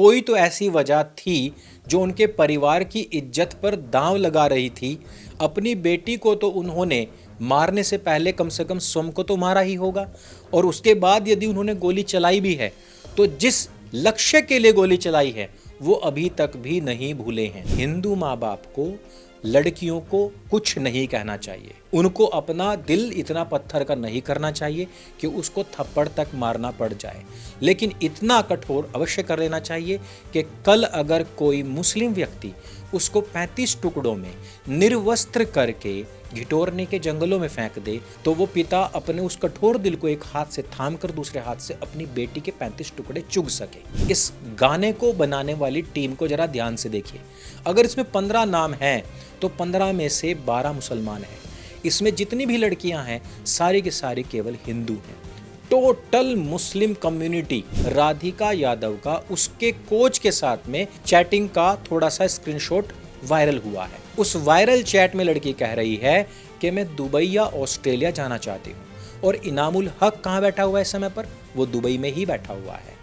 कोई तो ऐसी वजह थी जो उनके परिवार की इज्जत पर दांव लगा रही थी। अपनी बेटी को तो उन्होंने मारने से पहले कम से कम स्वयं को तो मारा ही होगा, और उसके बाद यदि उन्होंने गोली चलाई भी है तो जिस लक्ष्य के लिए गोली चलाई है वो अभी तक भी नहीं भूले हैं। हिंदू माँ बाप को लड़कियों को कुछ नहीं कहना चाहिए, उनको अपना दिल इतना पत्थर का नहीं करना चाहिए कि उसको थप्पड़ तक मारना पड़ जाए, लेकिन इतना कठोर अवश्य कर लेना चाहिए कि कल अगर कोई मुस्लिम व्यक्ति उसको 35 टुकड़ों में निर्वस्त्र करके घिटोरने के जंगलों में फेंक दे तो वो पिता अपने उस कठोर दिल को एक हाथ से थाम कर दूसरे हाथ से अपनी बेटी के 35 टुकड़े चुग सके। इस गाने को बनाने वाली टीम को जरा ध्यान से देखिए। अगर इसमें 15 नाम हैं तो 15 में से 12 मुसलमान हैं। इसमें जितनी भी लड़कियां हैं सारी की सारी केवल हिंदू हैं। Total Muslim community Radhika Yadav का उसके कोच के साथ में चैटिंग का थोड़ा सा स्क्रीनशॉट वायरल हुआ है। उस वायरल चैट में लड़की कह रही है कि मैं दुबई या ऑस्ट्रेलिया जाना चाहती हूँ, और इनामुल हक कहाँ बैठा हुआ है इस समय पर? वो दुबई में ही बैठा हुआ है।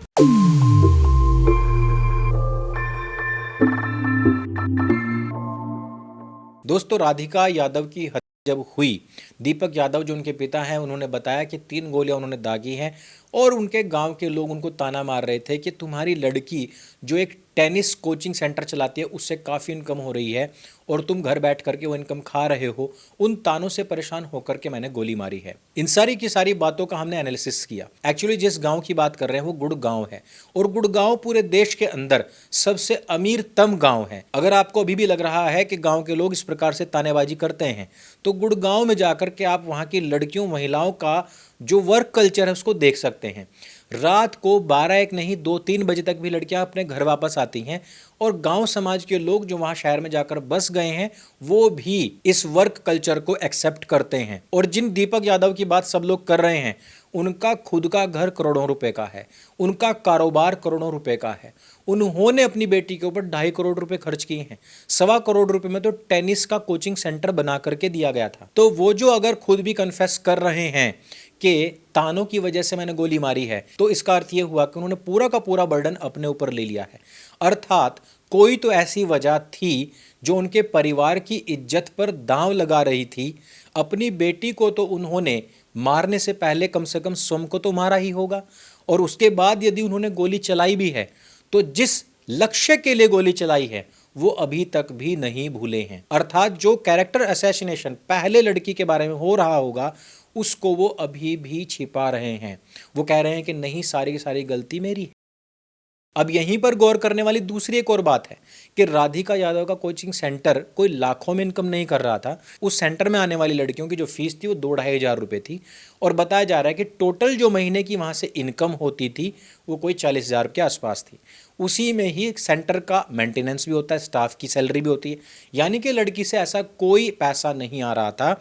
दोस्तों, राधिका यादव की हत्या जब हुई, दीपक यादव जो उनके पिता हैं उन्होंने बताया कि 3 गोलियां उन्होंने दागी हैं, और उनके गांव के लोग उनको ताना मार रहे थे कि तुम्हारी लड़की जो एक टेनिस कोचिंग सेंटर चलाती है उससे काफ़ी इनकम हो रही है और तुम घर बैठ करके वो इनकम खा रहे हो। उन तानों से परेशान होकर के मैंने गोली मारी है। इन सारी की सारी बातों का हमने एनालिसिस किया। एक्चुअली जिस गांव की बात कर रहे हैं वो गुड़गांव है, और गुड़गांव पूरे देश के अंदर सबसे अमीरतम गांव है। अगर आपको अभी भी लग रहा है कि गांव के लोग इस प्रकार से तानेबाजी करते हैं तो गुड़गांव में जाकर के आप वहां की लड़कियों महिलाओं का जो वर्क कल्चर है उसको देख सकते हैं। रात को 12-1 नहीं 2-3 बजे तक भी लड़कियां अपने घर वापस आती हैं, और गांव समाज के लोग जो वहां शहर में जाकर बस गए हैं वो भी इस वर्क कल्चर को एक्सेप्ट करते हैं। और जिन दीपक यादव की बात सब लोग कर रहे हैं उनका खुद का घर करोड़ों रुपए का है, उनका कारोबार करोड़ों रुपए का है। उन्होंने अपनी बेटी के ऊपर 2.5 करोड़ रुपए खर्च किए हैं। 1.25 करोड़ रुपए में तो टेनिस का कोचिंग सेंटर बना करके दिया गया था। तो वो जो अगर खुद भी कन्फेस कर रहे हैं कि तानों की वजह से मैंने गोली मारी है, तो इसका अर्थ ये हुआ कि उन्होंने पूरा का पूरा बर्डन अपने ऊपर ले लिया है। अर्थात कोई तो ऐसी वजह थी जो उनके परिवार की इज्जत पर दांव लगा रही थी। अपनी बेटी को तो उन्होंने मारने से पहले कम से कम स्वयं को तो मारा ही होगा, और उसके बाद यदि उन्होंने गोली चलाई भी है तो जिस लक्ष्य के लिए गोली चलाई है वो अभी तक भी नहीं भूले हैं। अर्थात जो कैरेक्टर असैसिनेशन पहले लड़की के बारे में हो रहा होगा उसको वो अभी भी छिपा रहे हैं। वो कह रहे हैं कि नहीं, सारी की सारी गलती मेरी है। अब यहीं पर गौर करने वाली दूसरी एक और बात है कि राधिका यादव का कोचिंग सेंटर कोई लाखों में इनकम नहीं कर रहा था। उस सेंटर में आने वाली लड़कियों की जो फीस थी वो 2-2.5 हज़ार रुपये थी, और बताया जा रहा है कि टोटल जो महीने की वहाँ से इनकम होती थी वो कोई 40,000 के आसपास थी। उसी में ही सेंटर का मेंटेनेंस भी होता है, स्टाफ की सैलरी भी होती है। यानी कि लड़की से ऐसा कोई पैसा नहीं आ रहा था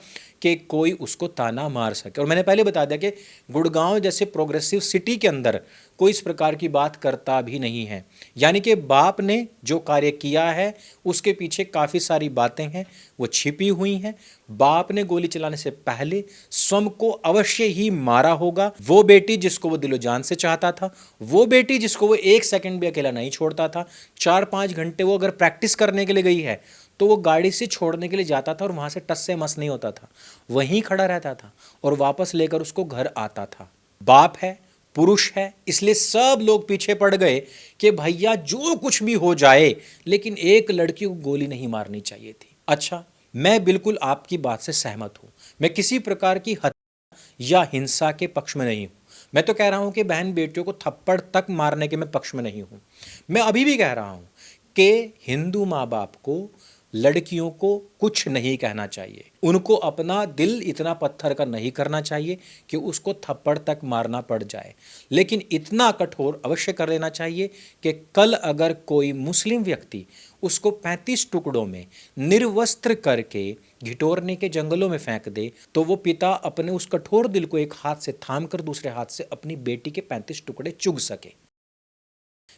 कि कोई उसको ताना मार सके। और मैंने पहले बता दिया कि गुड़गांव जैसे प्रोग्रेसिव सिटी के अंदर कोई इस प्रकार की बात करता भी नहीं है। यानी कि बाप ने जो कार्य किया है उसके पीछे काफ़ी सारी बातें हैं, वो छिपी हुई हैं। बाप ने गोली चलाने से पहले स्वयं को अवश्य ही मारा होगा। वो बेटी जिसको वो दिलो जान से चाहता था, वो बेटी जिसको वो 1 सेकंड भी अकेला नहीं छोड़ता था। 4-5 घंटे वो अगर प्रैक्टिस करने के लिए गई है तो वो गाड़ी से छोड़ने के लिए जाता था और वहाँ से टस से मस नहीं होता था, वहीं खड़ा रहता था और वापस लेकर उसको घर आता था। बाप है, पुरुष है, इसलिए सब लोग पीछे पड़ गए कि भैया जो कुछ भी हो जाए लेकिन एक लड़की को गोली नहीं मारनी चाहिए थी। अच्छा, मैं बिल्कुल आपकी बात से सहमत हूं। मैं किसी प्रकार की हत्या या हिंसा के पक्ष में नहीं हूं। मैं तो कह रहा हूं कि बहन बेटियों को थप्पड़ तक मारने के मैं पक्ष में नहीं हूं। मैं अभी भी कह रहा हूं कि हिंदू माँ बाप को लड़कियों को कुछ नहीं कहना चाहिए, उनको अपना दिल इतना पत्थर का नहीं करना चाहिए कि उसको थप्पड़ तक मारना पड़ जाए, लेकिन इतना कठोर अवश्य कर लेना चाहिए कि कल अगर कोई मुस्लिम व्यक्ति उसको 35 टुकड़ों में निर्वस्त्र करके घिटोरने के जंगलों में फेंक दे तो वो पिता अपने उस कठोर दिल को एक हाथ से थाम कर दूसरे हाथ से अपनी बेटी के 35 टुकड़े चुग सके।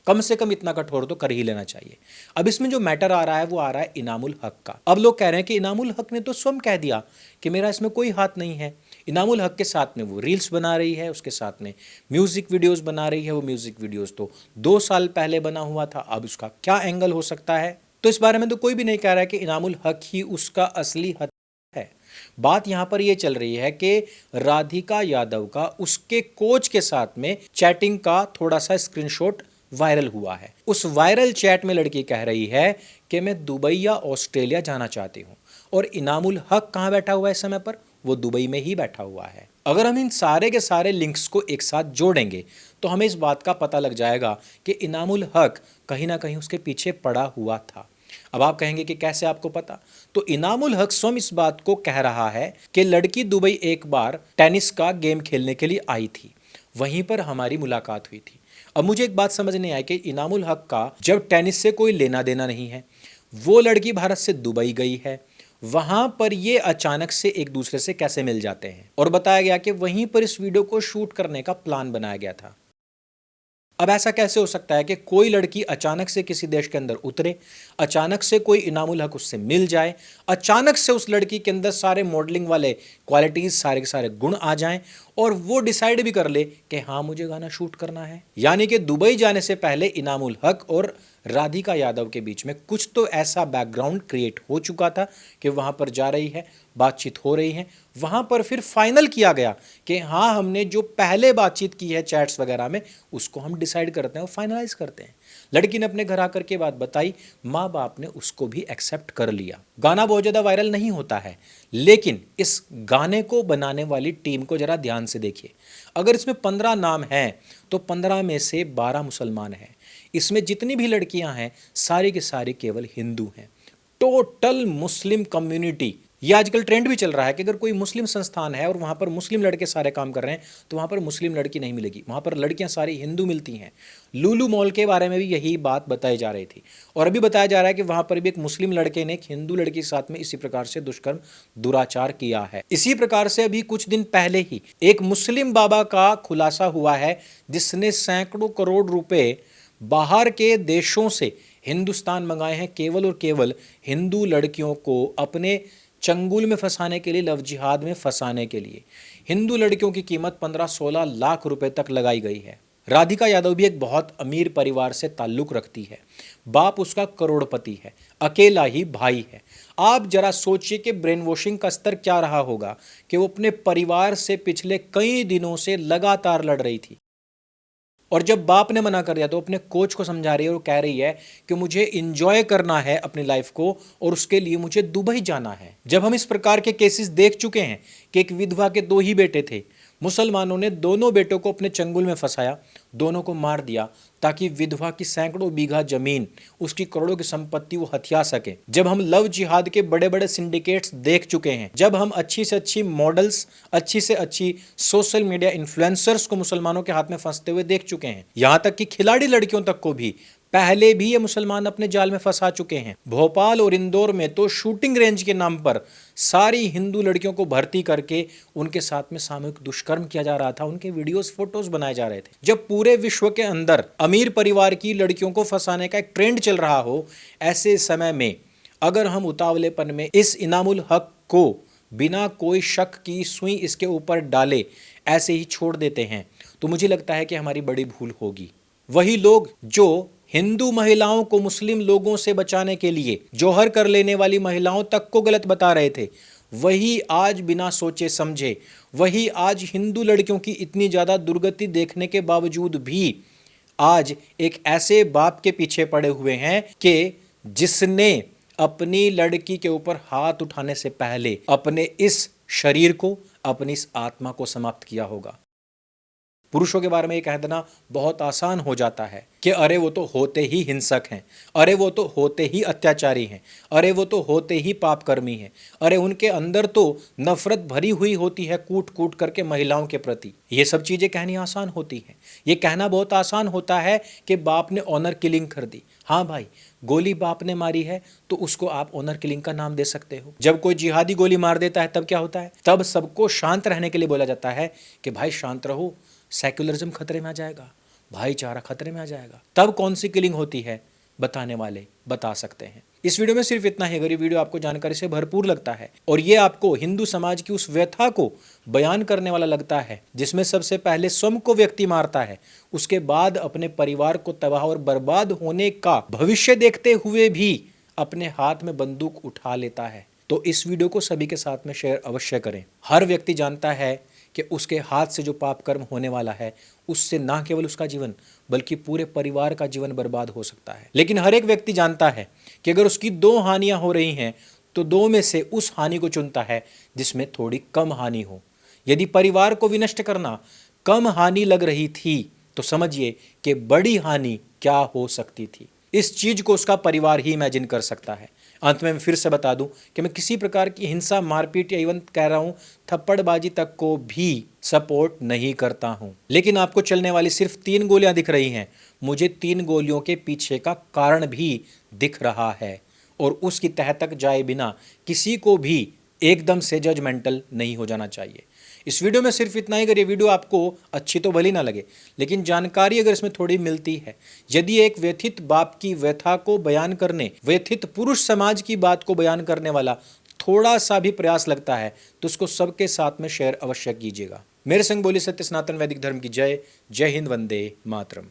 कम से कम इतना कठोर तो कर ही लेना चाहिए। अब इसमें जो मैटर आ रहा है वो आ रहा है इनामुल हक का। अब लोग कह रहे हैं कि इनामुल हक ने तो स्वयं कह दिया कि मेरा इसमें कोई हाथ नहीं है, इनामुल हक के साथ में वो रील्स बना रही है, उसके साथ में म्यूज़िक वीडियोस बना रही है। वो म्यूज़िक वीडियोस तो 2 साल पहले बना हुआ था, अब उसका क्या एंगल हो सकता है? तो इस बारे में तो कोई भी नहीं कह रहा है कि इनामुल हक ही उसका असली हक है। बात यहां पर यह चल रही है कि राधिका यादव का उसके कोच के साथ में चैटिंग का थोड़ा सा स्क्रीनशॉट वायरल हुआ है। उस वायरल चैट में लड़की कह रही है कि मैं दुबई या ऑस्ट्रेलिया जाना चाहती हूं, और इनामुल हक कहां बैठा हुआ है इस समय पर? वो दुबई में ही बैठा हुआ है। अगर हम इन सारे के सारे लिंक्स को एक साथ जोड़ेंगे तो हमें इस बात का पता लग जाएगा कि इनामुल हक कहीं ना कहीं उसके पीछे पड़ा हुआ था। अब आप कहेंगे कि कैसे आपको पता? तो इनामुल हक स्वयं इस बात को कह रहा है कि लड़की दुबई एक बार टेनिस का गेम खेलने के लिए आई थी, वहीं पर हमारी मुलाकात हुई थी। अब मुझे एक बात समझ नहीं आई कि इनामुल हक का जब टेनिस से कोई लेना देना नहीं है, वो लड़की भारत से दुबई गई है, वहां पर ये अचानक से एक दूसरे से कैसे मिल जाते हैं? और बताया गया कि वहीं पर इस वीडियो को शूट करने का प्लान बनाया गया था। अब ऐसा कैसे हो सकता है कि कोई लड़की अचानक से किसी देश के अंदर उतरे, अचानक से कोई इनामुल हक उससे मिल जाए, अचानक से उस लड़की के अंदर सारे मॉडलिंग वाले क्वालिटीज, सारे के सारे गुण आ जाएं, और वो डिसाइड भी कर ले कि हाँ मुझे गाना शूट करना है? यानी कि दुबई जाने से पहले इनामुल हक और राधिका यादव के बीच में कुछ तो ऐसा बैकग्राउंड क्रिएट हो चुका था कि वहां पर जा रही है, बातचीत हो रही है, वहां पर फिर फाइनल किया गया कि हाँ हमने जो पहले बातचीत की है चैट्स वगैरह में, उसको हम डिसाइड करते हैं और फाइनलाइज करते हैं। लड़की ने अपने घर आकर के बात बताई, माँ बाप ने उसको भी एक्सेप्ट कर लिया। गाना बहुत ज़्यादा वायरल नहीं होता है, लेकिन इस गाने को बनाने वाली टीम को जरा ध्यान से देखिए। अगर इसमें 15 नाम हैं तो 15 में से 12 मुसलमान हैं। इसमें जितनी भी लड़कियां हैं सारी की सारी केवल हिंदू हैं। Total Muslim community. ये आजकल ट्रेंड भी चल रहा है कि अगर कोई मुस्लिम संस्थान है और वहाँ पर मुस्लिम लड़के सारे काम कर रहे हैं तो वहाँ पर मुस्लिम लड़की नहीं मिलेगी, वहाँ पर लड़कियाँ सारी हिंदू मिलती हैं। लुलु मॉल के बारे में भी यही बात बताई जा रही थी, और अभी बताया जा रहा है कि वहाँ पर भी एक मुस्लिम लड़के ने एक हिंदू लड़की के साथ में इसी प्रकार से दुष्कर्म दुराचार किया है। इसी प्रकार से अभी कुछ दिन पहले ही एक मुस्लिम बाबा का खुलासा हुआ है, जिसने सैकड़ों करोड़ रुपए बाहर के देशों से हिंदुस्तान मंगाए हैं केवल और केवल हिंदू लड़कियों को अपने चंगुल में फंसाने के लिए, लव जिहाद में फंसाने के लिए। हिंदू लड़कियों की कीमत 15-16 लाख रुपए तक लगाई गई है। राधिका यादव भी एक बहुत अमीर परिवार से ताल्लुक रखती है, बाप उसका करोड़पति है, अकेला ही भाई है। आप जरा सोचिए कि ब्रेन वॉशिंग का स्तर क्या रहा होगा कि वो अपने परिवार से पिछले कई दिनों से लगातार लड़ रही थी, और जब बाप ने मना कर दिया तो अपने कोच को समझा रही है और कह रही है कि मुझे इंजॉय करना है अपनी लाइफ को और उसके लिए मुझे दुबई जाना है। जब हम इस प्रकार के केसेस देख चुके हैं कि एक विधवा के 2 ही बेटे थे, मुसलमानों ने दोनों बेटों को अपने चंगुल में फंसाया, दोनों को मार दिया ताकि विधवा की सैकड़ों बीघा जमीन, उसकी करोड़ों की संपत्ति वो हथिया सके। जब हम लव जिहाद के बड़े बड़े सिंडिकेट्स देख चुके हैं, जब हम अच्छी से अच्छी मॉडल्स, अच्छी से अच्छी सोशल मीडिया इन्फ्लुएंसर्स को मुसलमानों के हाथ में फंसते हुए देख चुके हैं, यहां तक कि खिलाड़ी लड़कियों तक को भी पहले भी ये मुसलमान अपने जाल में फंसा चुके हैं। भोपाल और इंदौर में तो शूटिंग रेंज के नाम पर सारी हिंदू लड़कियों को भर्ती करके उनके साथ में सामूहिक दुष्कर्म किया जा रहा था, उनके वीडियोस, फोटोज बनाए जा रहे थे। जब पूरे विश्व के अंदर अमीर परिवार की लड़कियों को फंसाने का एक ट्रेंड चल रहा हो, ऐसे समय में अगर हम उतावलेपन में इस इनामुल हक को बिना कोई शक की सुई इसके ऊपर डाले ऐसे ही छोड़ देते हैं, तो मुझे लगता है कि हमारी बड़ी भूल होगी। वही लोग जो हिंदू महिलाओं को मुस्लिम लोगों से बचाने के लिए जौहर कर लेने वाली महिलाओं तक को गलत बता रहे थे, वही आज बिना सोचे समझे, वही आज हिंदू लड़कियों की इतनी ज़्यादा दुर्गति देखने के बावजूद भी आज एक ऐसे बाप के पीछे पड़े हुए हैं कि जिसने अपनी लड़की के ऊपर हाथ उठाने से पहले अपने इस शरीर को, अपनी इस आत्मा को समाप्त किया होगा। पुरुषों के बारे में ये कह देना बहुत आसान हो जाता है कि अरे वो तो होते ही हिंसक हैं, अरे वो तो होते ही अत्याचारी हैं, अरे वो तो होते ही पापकर्मी हैं, अरे उनके अंदर तो नफरत भरी हुई होती है कूट कूट करके महिलाओं के प्रति। ये सब चीज़ें कहनी आसान होती हैं। ये कहना बहुत आसान होता है कि बाप ने ऑनर किलिंग कर दी। हाँ भाई, गोली बाप ने मारी है तो उसको आप ऑनर किलिंग का नाम दे सकते हो। जब कोई जिहादी गोली मार देता है तब क्या होता है? तब सबको शांत रहने के लिए बोला जाता है कि भाई शांत रहो, सेक्युलरिज्म खतरे में आ जाएगा, भाईचारा खतरे में आ जाएगा। तब कौन सी किलिंग होती है बताने वाले बता सकते हैं। इस वीडियो में सिर्फ इतना ही। अगर ये वीडियो आपको जानकारी से भरपूर लगता है और ये आपको हिंदू समाज की उस व्यथा को बयान करने वाला लगता है जिसमें सबसे पहले स्वयं को व्यक्ति मारता है, उसके बाद अपने परिवार को तबाह और बर्बाद होने का भविष्य देखते हुए भी अपने हाथ में बंदूक उठा लेता है, तो इस वीडियो को सभी के साथ में शेयर अवश्य करें। हर व्यक्ति जानता है कि उसके हाथ से जो पाप कर्म होने वाला है उससे ना केवल उसका जीवन बल्कि पूरे परिवार का जीवन बर्बाद हो सकता है। लेकिन हर एक व्यक्ति जानता है कि अगर उसकी दो हानियां हो रही हैं तो दो में से उस हानि को चुनता है जिसमें थोड़ी कम हानि हो। यदि परिवार को विनष्ट करना कम हानि लग रही थी तो समझिए कि बड़ी हानि क्या हो सकती थी। इस चीज को उसका परिवार ही इमेजिन कर सकता है। अंत में मैं फिर से बता दूं कि मैं किसी प्रकार की हिंसा, मारपीट या इवन कह रहा हूं थप्पड़बाजी तक को भी सपोर्ट नहीं करता हूं। लेकिन आपको चलने वाली सिर्फ 3 गोलियां दिख रही हैं, मुझे 3 गोलियों के पीछे का कारण भी दिख रहा है और उसकी तह तक जाए बिना किसी को भी एकदम से जजमेंटल नहीं हो जाना चाहिए। इस वीडियो में सिर्फ इतना ही। अगर ये वीडियो आपको अच्छी तो भली ना लगे लेकिन जानकारी अगर इसमें थोड़ी मिलती है, यदि एक व्यथित बाप की व्यथा को बयान करने, व्यथित पुरुष समाज की बात को बयान करने वाला थोड़ा सा भी प्रयास लगता है तो उसको सबके साथ में शेयर अवश्य कीजिएगा। मेरे संग बोली सत्य सनातन वैदिक धर्म की जय। जय हिंद, वंदे मातरम।